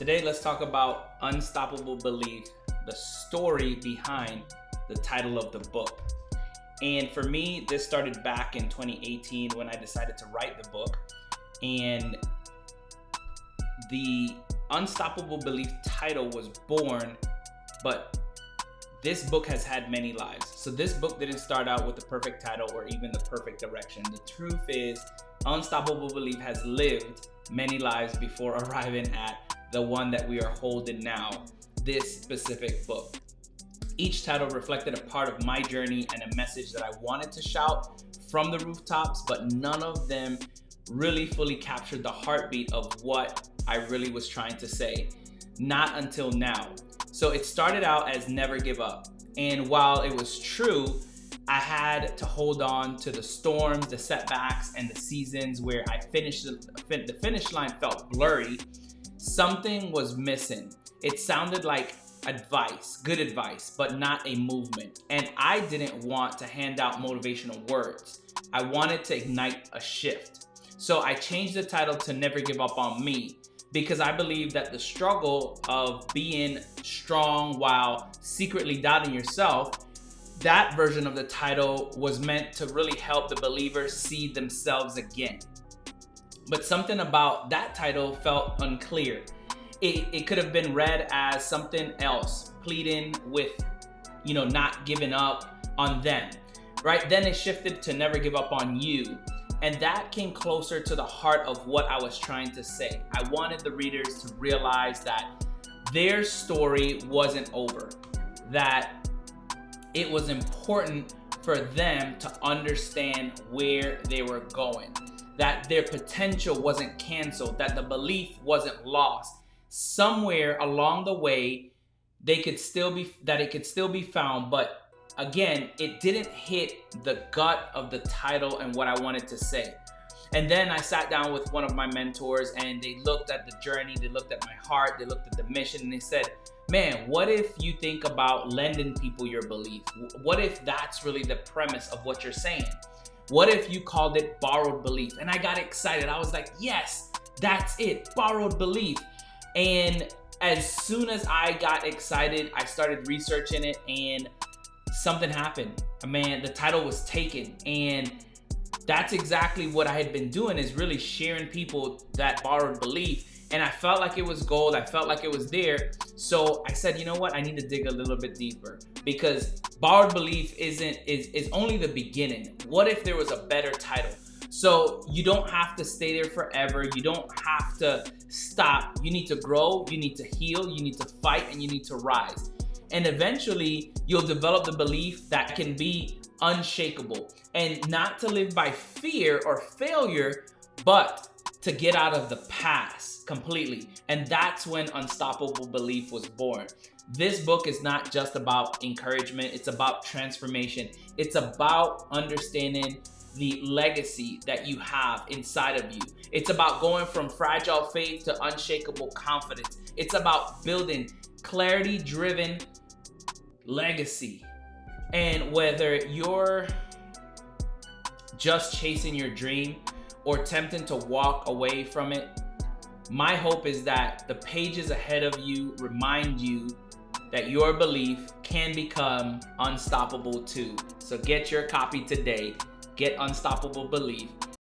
Today, let's talk about Unstoppable Belief, the story behind the title of the book. And for me, this started back in 2018 when I decided to write the book. And the Unstoppable Belief title was born, but this book has had many lives. So this book didn't start out with the perfect title or even the perfect direction. The truth is, Unstoppable Belief has lived many lives before arriving at the one that we are holding now, this specific book. Each title reflected a part of my journey and a message that I wanted to shout from the rooftops, but none of them really fully captured the heartbeat of what I really was trying to say. Not until now. So it started out as never give up. And while it was true, I had to hold on to the storms, the setbacks, and the seasons where the finish line felt blurry. Something was missing. It sounded like advice, good advice, but not a movement. And I didn't want to hand out motivational words. I wanted to ignite a shift. So I changed the title to Never Give Up on Me, because I believe that the struggle of being strong while secretly doubting yourself, that version of the title was meant to really help the believers see themselves again. But something about that title felt unclear. It could have been read as something else, pleading with, not giving up on them, right? Then it shifted to Never Give Up on You. And that came closer to the heart of what I was trying to say. I wanted the readers to realize that their story wasn't over, that it was important for them to understand where they were going, that their potential wasn't canceled, that the belief wasn't lost. Somewhere along the way, it could still be found, but again, it didn't hit the gut of the title and what I wanted to say. And then I sat down with one of my mentors and they looked at the journey, they looked at my heart, they looked at the mission, and they said, man, what if you think about lending people your belief? What if that's really the premise of what you're saying? What if you called it borrowed belief? And I got excited. I was like, yes, that's it, borrowed belief. And as soon as I got excited, I started researching it and something happened. Man, the title was taken. And that's exactly what I had been doing, is really sharing people that borrowed belief. And I felt like it was gold. I felt like it was there. So I said, you know what? I need to dig a little bit deeper, because borrowed belief is only the beginning. What if there was a better title? So you don't have to stay there forever. You don't have to stop. You need to grow. You need to heal. You need to fight, and you need to rise. And eventually you'll develop the belief that can be unshakable, and not to live by fear or failure, but to get out of the past completely. And that's when Unstoppable Belief was born. This book is not just about encouragement. It's about transformation. It's about understanding the legacy that you have inside of you. It's about going from fragile faith to unshakable confidence. It's about building clarity-driven legacy. And whether you're just chasing your dream or tempting to walk away from it, my hope is that the pages ahead of you remind you that your belief can become unstoppable too. So get your copy today. Get Unstoppable Belief.